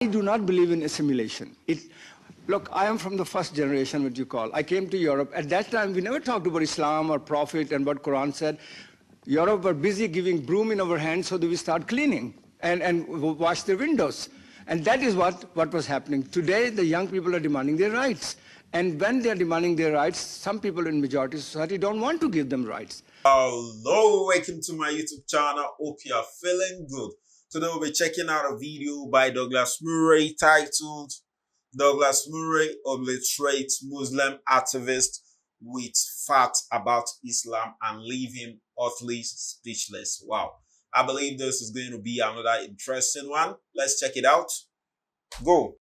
I do not believe in assimilation. Look, I am from the first generation, what you call. I came to Europe. At that time, we never talked about Islam or Prophet and what Quran said. Europe were busy giving broom in our hands so that we start cleaning and wash their windows. And that is what was happening. Today, the young people are demanding their rights. And when they are demanding their rights, some people in majority society don't want to give them rights. Hello, welcome to my YouTube channel. Hope you are feeling good. Today we'll be checking out a video by Douglas Murray titled Douglas Murray Obliterates Muslim Activist with Facts About Islam and Leave Him Utterly Speechless. Wow. I believe this is going to be another interesting one. Let's check it out. Go.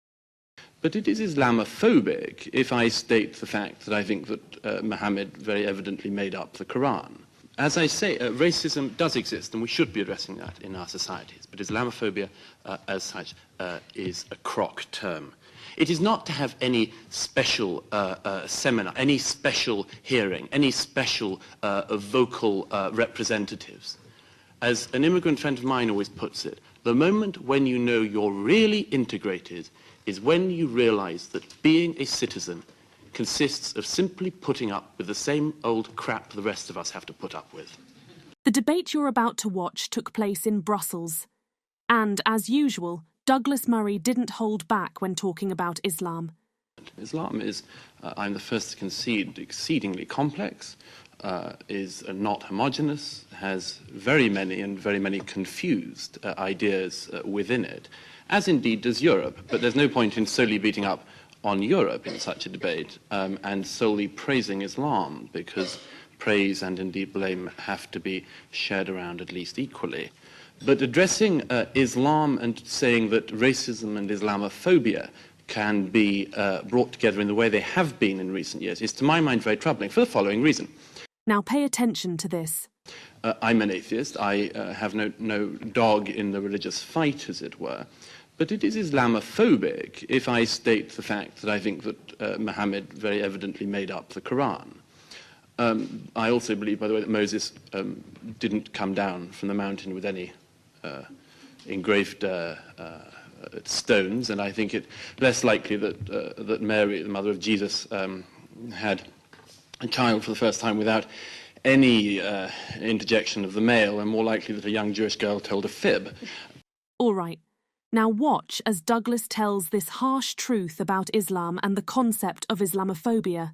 But it is Islamophobic if I state the fact that I think that Muhammad very evidently made up the Quran. As I say, racism does exist, and we should be addressing that in our societies. But Islamophobia, as such, is a crock term. It is not to have any special seminar, any special hearing, any special vocal representatives. As an immigrant friend of mine always puts it, the moment when you know you're really integrated is when you realize that being a citizen consists of simply putting up with the same old crap the rest of us have to put up with. The debate you're about to watch took place in Brussels. And, as usual, Douglas Murray didn't hold back when talking about Islam. Islam is, I'm the first to concede, exceedingly complex, is not homogeneous, has very many confused ideas within it, as indeed does Europe. But there's no point in solely beating up on Europe in such a debate and solely praising Islam, because praise and indeed blame have to be shared around at least equally. But addressing Islam and saying that racism and Islamophobia can be brought together in the way they have been in recent years is, to my mind, very troubling for the following reason. Now pay attention to this. I'm an atheist. I have no dog in the religious fight, as it were. But it is Islamophobic if I state the fact that I think that Muhammad very evidently made up the Quran. I also believe, by the way, that Moses didn't come down from the mountain with any engraved stones, and I think it less likely that Mary, the mother of Jesus, had a child for the first time without any interjection of the male, and more likely that a young Jewish girl told a fib. All right. Now watch as Douglas tells this harsh truth about Islam and the concept of Islamophobia.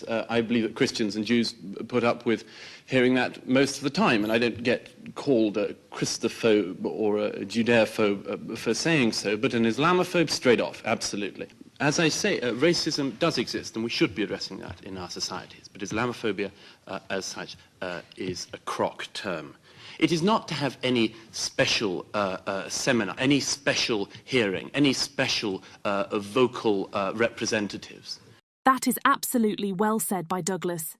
I believe that Christians and Jews put up with hearing that most of the time, and I don't get called a Christophobe or a Judeophobe for saying so, but an Islamophobe straight off, absolutely. As I say, racism does exist, and we should be addressing that in our societies, but Islamophobia, as such, is a crock term. It is not to have any special seminar, any special hearing, any special vocal representatives. That is absolutely well said by Douglas.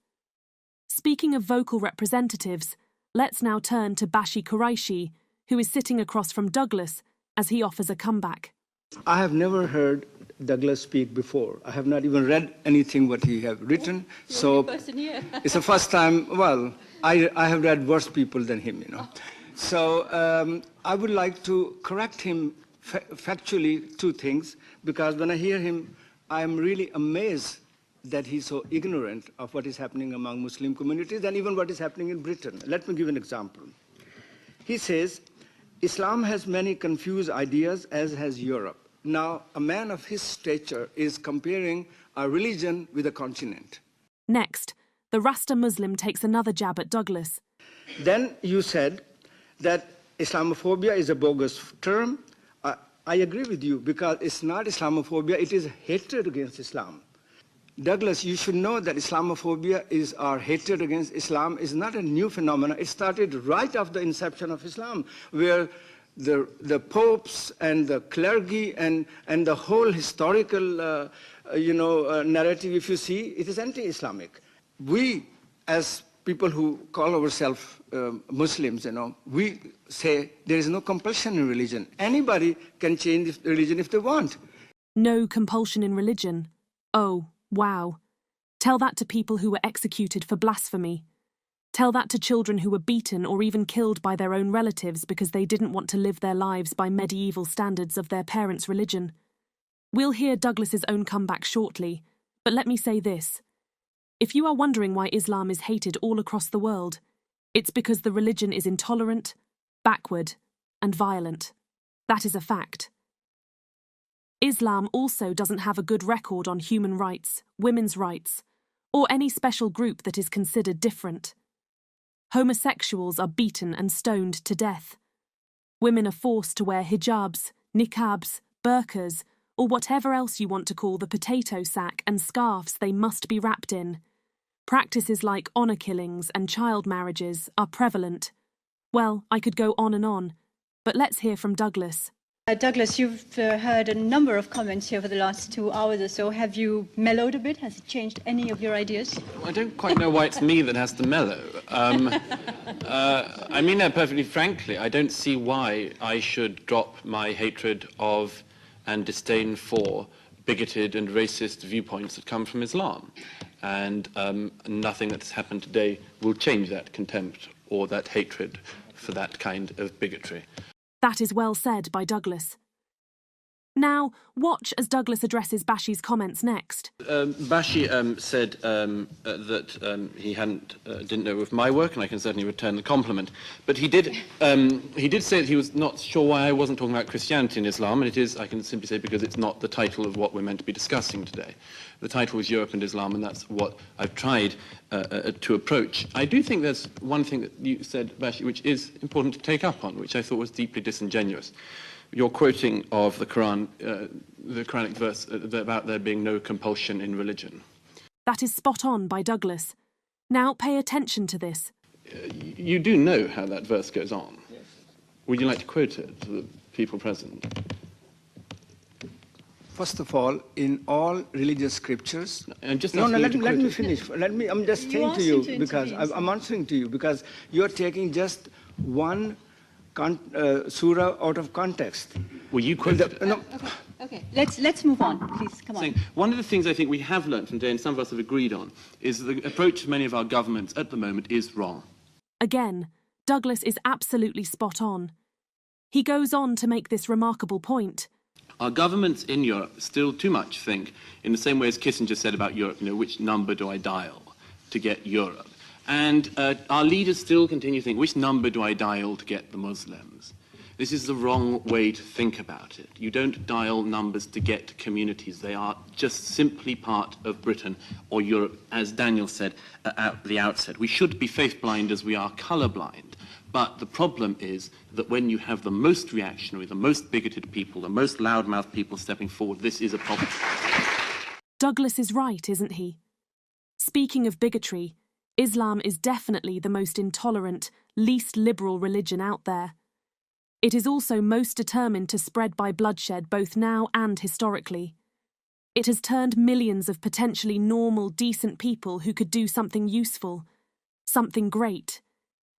Speaking of vocal representatives, let's now turn to Bashi Qureshi, who is sitting across from Douglas as he offers a comeback. I have never heard Douglas speak before. I have not even read anything what he have written. So it's the first time, well, I have read worse people than him, you know. So I would like to correct him factually two things, because when I hear him, I am really amazed that he's so ignorant of what is happening among Muslim communities and even what is happening in Britain. Let me give an example. He says, Islam has many confused ideas, as has Europe. Now, a man of his stature is comparing a religion with a continent. Next, the Rasta Muslim takes another jab at Douglas. Then you said that Islamophobia is a bogus term. I agree with you, because it's not Islamophobia, it is hatred against Islam. Douglas, you should know that Islamophobia is our hatred against Islam is not a new phenomenon. It started right after the inception of Islam, where the popes and the clergy and the whole historical narrative, if you see, it is anti-Islamic. We, as people who call ourselves Muslims, you know, we say there is no compulsion in religion. Anybody can change religion if they want. No compulsion in religion. Oh, wow. Tell that to people who were executed for blasphemy. Tell that to children who were beaten or even killed by their own relatives because they didn't want to live their lives by medieval standards of their parents' religion. We'll hear Douglas's own comeback shortly, but let me say this. If you are wondering why Islam is hated all across the world, it's because the religion is intolerant, backward, and violent. That is a fact. Islam also doesn't have a good record on human rights, women's rights, or any special group that is considered different. Homosexuals are beaten and stoned to death. Women are forced to wear hijabs, niqabs, burqas, or whatever else you want to call the potato sack and scarves they must be wrapped in. Practices like honour killings and child marriages are prevalent. Well, I could go on, but let's hear from Douglas. Douglas, you've heard a number of comments here for the last 2 hours or so. Have you mellowed a bit? Has it changed any of your ideas? I don't quite know why it's me that has to mellow. I mean that perfectly frankly. I don't see why I should drop my hatred of and disdain for bigoted and racist viewpoints that come from Islam. And nothing that's happened today will change that contempt or that hatred for that kind of bigotry. That is well said by Douglas. Now, watch as Douglas addresses Bashi's comments next. Bashi said that he didn't know of my work, and I can certainly return the compliment. But he did say that he was not sure why I wasn't talking about Christianity and Islam, and it is, I can simply say, because it's not the title of what we're meant to be discussing today. The title was Europe and Islam, and that's what I've tried to approach. I do think there's one thing that you said, Bashi, which is important to take up on, which I thought was deeply disingenuous. Your quoting of the Quran, the Quranic verse about there being no compulsion in religion. That is spot on by Douglas. Now pay attention to this. You do know how that verse goes on. Yes. Would you like to quote it to the people present? First of all, in all religious scriptures... I'm just let me finish. I'm just saying to you, because I'm answering to you, because you're taking just one surah out of context. Well, you quoted it. No. Okay. Let's move on, please. Come on. One of the things I think we have learned from today, and some of us have agreed on, is that the approach of many of our governments at the moment is wrong. Again, Douglas is absolutely spot on. He goes on to make this remarkable point. Our governments in Europe still too much think, in the same way as Kissinger said about Europe, which number do I dial to get Europe? And our leaders still continue to think, which number do I dial to get the Muslims? This is the wrong way to think about it. You don't dial numbers to get communities. They are just simply part of Britain or Europe, as Daniel said at the outset. We should be faith-blind as we are colour-blind. But the problem is that when you have the most reactionary, the most bigoted people, the most loudmouth people stepping forward, this is a problem. Douglas is right, isn't he? Speaking of bigotry, Islam is definitely the most intolerant, least liberal religion out there. It is also most determined to spread by bloodshed both now and historically. It has turned millions of potentially normal, decent people who could do something useful, something great,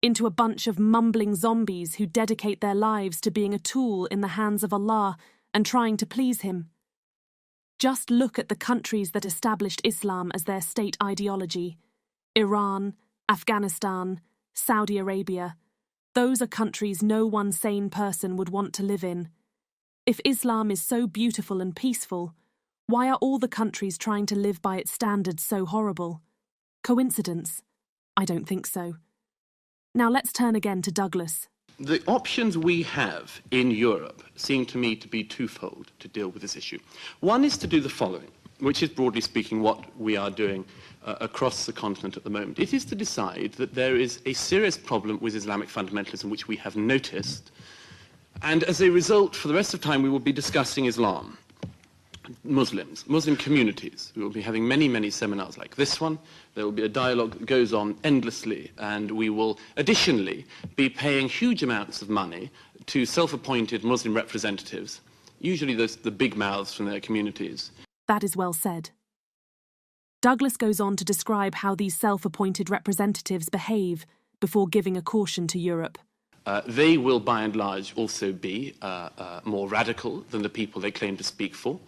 into a bunch of mumbling zombies who dedicate their lives to being a tool in the hands of Allah and trying to please Him. Just look at the countries that established Islam as their state ideology. Iran, Afghanistan, Saudi Arabia. Those are countries no one sane person would want to live in. If Islam is so beautiful and peaceful, why are all the countries trying to live by its standards so horrible? Coincidence? I don't think so. Now let's turn again to Douglas. The options we have in Europe seem to me to be twofold to deal with this issue. One is to do the following, which is broadly speaking what we are doing across the continent at the moment. It is to decide that there is a serious problem with Islamic fundamentalism which we have noticed, and as a result, for the rest of time, we will be discussing Islam, Muslims, Muslim communities. We will be having many, many seminars like this one. There will be a dialogue that goes on endlessly, and we will additionally be paying huge amounts of money to self-appointed Muslim representatives, usually the big mouths from their communities. That is well said. Douglas goes on to describe how these self-appointed representatives behave before giving a caution to Europe. They will, by and large, also be more radical than the people they claim to speak for.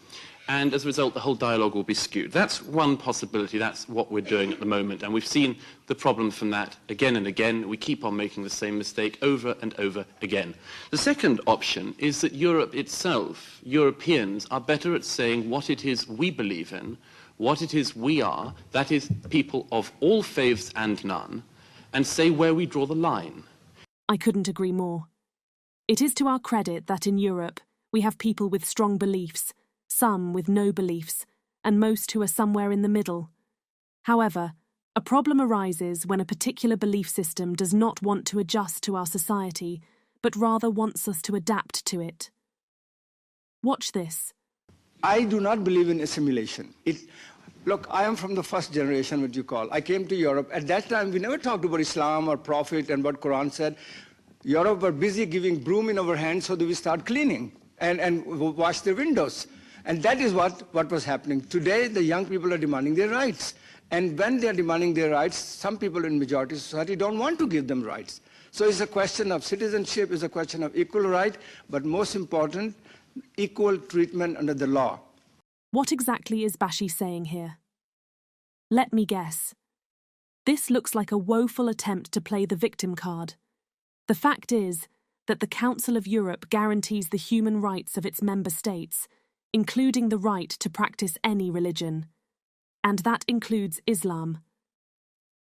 and as a result, the whole dialogue will be skewed. That's one possibility. That's what we're doing at the moment, and we've seen the problem from that again and again. We keep on making the same mistake over and over again. The second option is that Europe itself, Europeans, are better at saying what it is we believe in, what it is we are, that is, people of all faiths and none, and say where we draw the line. I couldn't agree more. It is to our credit that in Europe we have people with strong beliefs, some with no beliefs, and most who are somewhere in the middle. However, a problem arises when a particular belief system does not want to adjust to our society, but rather wants us to adapt to it. Watch this. I do not believe in assimilation. Look, I am from the first generation, what you call. I came to Europe. At that time, we never talked about Islam or Prophet and what Quran said. Europe were busy giving broom in our hands so that we start cleaning and wash their windows. And that is what was happening. Today, the young people are demanding their rights. And when they are demanding their rights, some people in majority society don't want to give them rights. So it's a question of citizenship, it's a question of equal right, but most important, equal treatment under the law. What exactly is Bashi saying here? Let me guess. This looks like a woeful attempt to play the victim card. The fact is that the Council of Europe guarantees the human rights of its member states, including the right to practice any religion. And that includes Islam.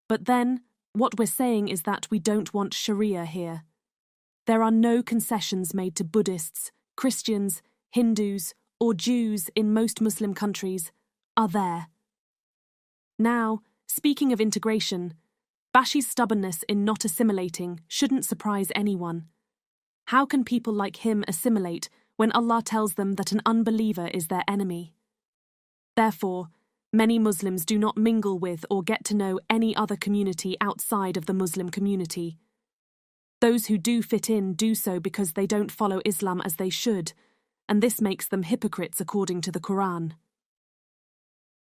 But then, what we're saying is that we don't want Sharia here. There are no concessions made to Buddhists, Christians, Hindus, or Jews in most Muslim countries, are there. Now, speaking of integration, Bashi's stubbornness in not assimilating shouldn't surprise anyone. How can people like him assimilate when Allah tells them that an unbeliever is their enemy? Therefore, many Muslims do not mingle with or get to know any other community outside of the Muslim community. Those who do fit in do so because they don't follow Islam as they should, and this makes them hypocrites according to the Quran.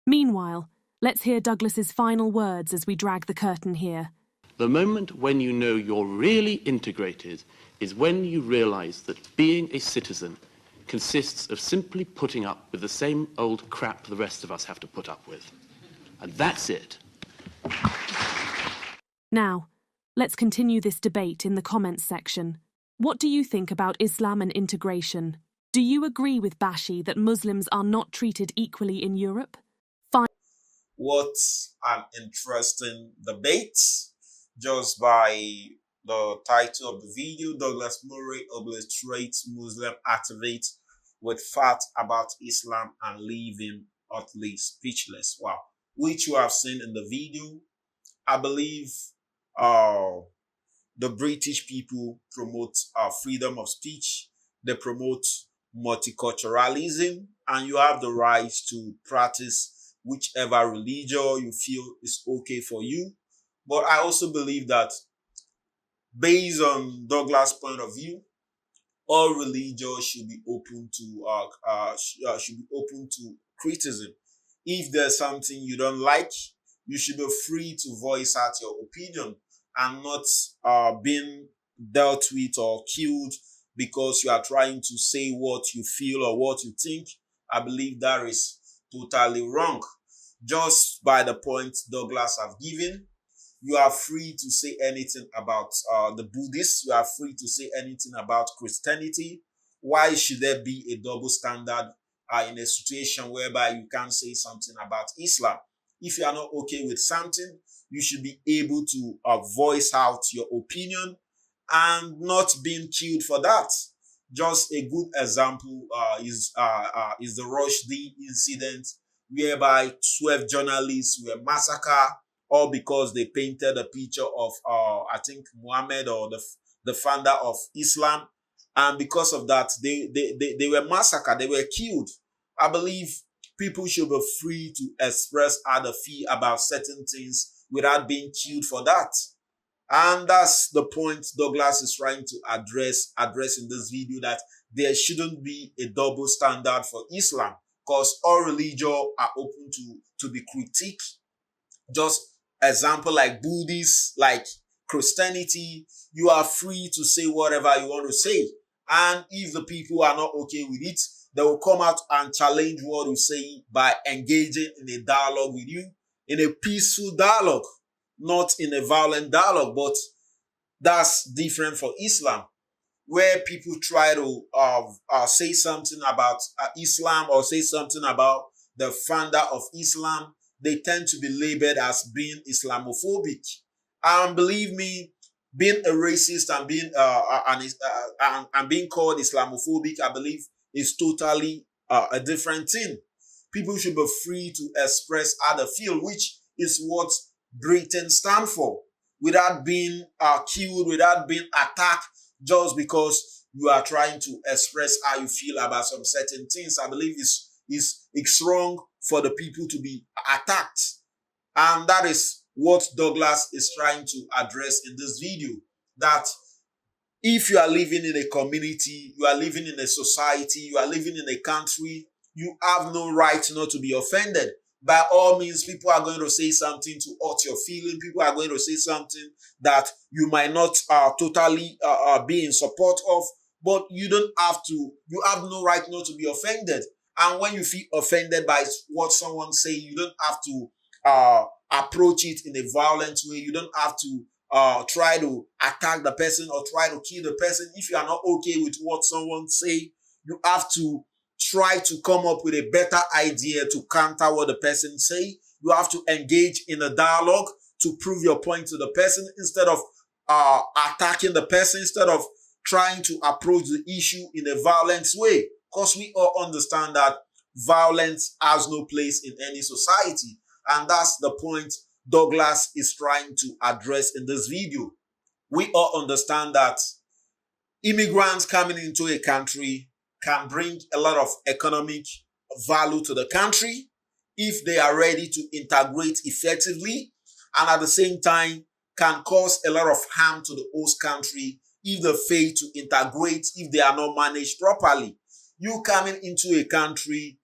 Meanwhile, let's hear Douglas's final words as we drag the curtain here. The moment when you know you're really integrated is when you realize that being a citizen consists of simply putting up with the same old crap the rest of us have to put up with. And that's it. Now, let's continue this debate in the comments section. What do you think about Islam and integration? Do you agree with Bashi that Muslims are not treated equally in Europe? What an interesting debate. Just by the title of the video, Douglas Murray obliterates Muslim activate with facts about Islam and leave him utterly speechless. Wow. Which you have seen in the video. I believe the British people promote freedom of speech. They promote multiculturalism, and you have the right to practice whichever religion you feel is okay for you. But I also believe that based on Douglas' point of view, all religions should be open to criticism. If there's something you don't like, you should be free to voice out your opinion and not being dealt with or killed because you are trying to say what you feel or what you think. I believe that is totally wrong. Just by the point Douglas have given, you are free to say anything about the Buddhists. You are free to say anything about Christianity. Why should there be a double standard in a situation whereby you can't say something about Islam? If you are not okay with something, you should be able to voice out your opinion and not being killed for that. Just a good example is the Rushdie incident, whereby 12 journalists were massacred all because they painted a picture of, I think, Muhammad or the founder of Islam. And because of that, they were massacred, they were killed. I believe people should be free to express how they feel about certain things without being killed for that. And that's the point Douglas is trying to address in this video, that there shouldn't be a double standard for Islam, because all religions are open to be critiqued. Just example like Buddhists, like Christianity, you are free to say whatever you want to say. And if the people are not okay with it, they will come out and challenge what you say by engaging in a dialogue with you, in a peaceful dialogue, not in a violent dialogue. But that's different for Islam, where people try to say something about Islam or say something about the founder of Islam. They tend to be labeled as being Islamophobic. And believe me, being a racist and being called Islamophobic, I believe, is totally a different thing. People should be free to express how they feel, which is what Britain stands for, without being killed, without being attacked, just because you are trying to express how you feel about some certain things. I believe it's wrong for the people to be attacked. And that is what Douglas is trying to address in this video. That if you are living in a community, you are living in a society, you are living in a country, you have no right not to be offended. By all means, people are going to say something to hurt your feeling. People are going to say something that you might not totally be in support of, but you don't have to. You have no right not to be offended. And when you feel offended by what someone say, you don't have to approach it in a violent way. You don't have to try to attack the person or try to kill the person. If you are not okay with what someone say, you have to try to come up with a better idea to counter what the person say. You have to engage in a dialogue to prove your point to the person instead of attacking the person, instead of trying to approach the issue in a violent way. Because we all understand that violence has no place in any society. And that's the point Douglas is trying to address in this video. We all understand that immigrants coming into a country can bring a lot of economic value to the country if they are ready to integrate effectively, and at the same time can cause a lot of harm to the host country if they fail to integrate, if they are not managed properly. You coming into a country,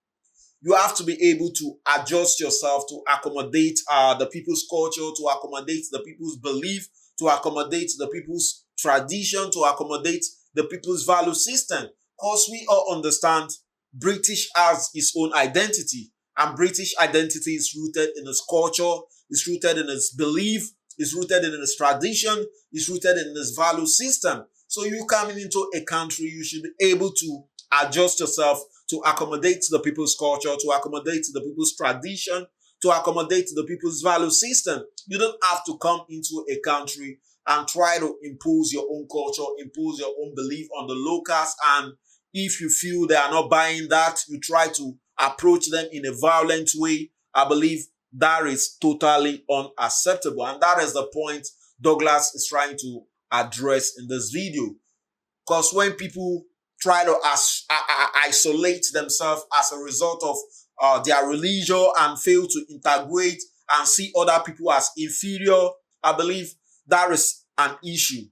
you have to be able to adjust yourself to accommodate the people's culture, to accommodate the people's belief, to accommodate the people's tradition, to accommodate the people's value system. Because we all understand British has its own identity, and British identity is rooted in its culture, is rooted in its belief, is rooted in its tradition, is rooted in its value system. So you coming into a country, you should be able to adjust yourself to accommodate the people's culture, to accommodate the people's tradition, to accommodate the people's value system. You don't have to come into a country and try to impose your own culture, impose your own belief on the locals. And if you feel they are not buying that, you try to approach them in a violent way. I believe that is totally unacceptable. And that is the point Douglas is trying to address in this video. Because when people try to isolate themselves as a result of their religion and fail to integrate and see other people as inferior, I believe that is an issue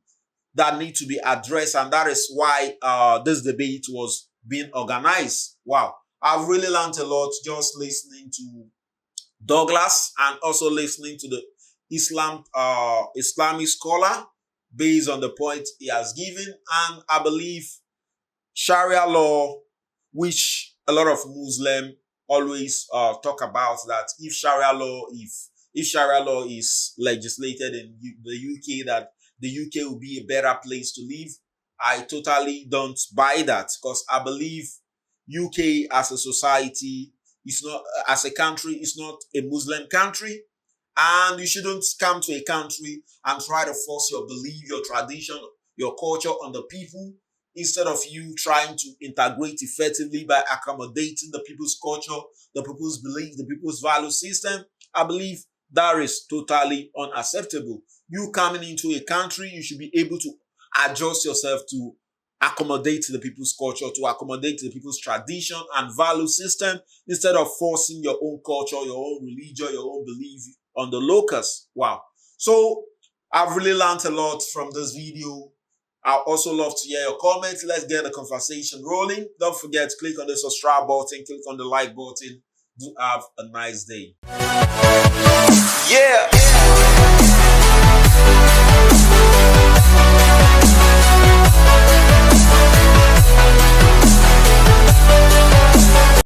that needs to be addressed, and that is why this debate was being organized. Wow, I've really learned a lot just listening to Douglas and also listening to the Islamic scholar based on the point he has given. And I believe Sharia law, which a lot of Muslims always talk about, that if Sharia law is legislated in the UK, that the UK will be a better place to live. I totally don't buy that, because I believe UK as a society is not, as a country, is not a Muslim country. And you shouldn't come to a country and try to force your belief, your tradition, your culture on the people, instead of you trying to integrate effectively by accommodating the people's culture, the people's belief, the people's value system. I believe that is totally unacceptable. You coming into a country, you should be able to adjust yourself to accommodate the people's culture, to accommodate the people's tradition and value system, instead of forcing your own culture, your own religion, your own belief on the locals. Wow. So I've really learned a lot from this video. I also love to hear your comments. Let's get the conversation rolling. Don't forget to click on the subscribe button, click on the like button. Do have a nice day. Yeah.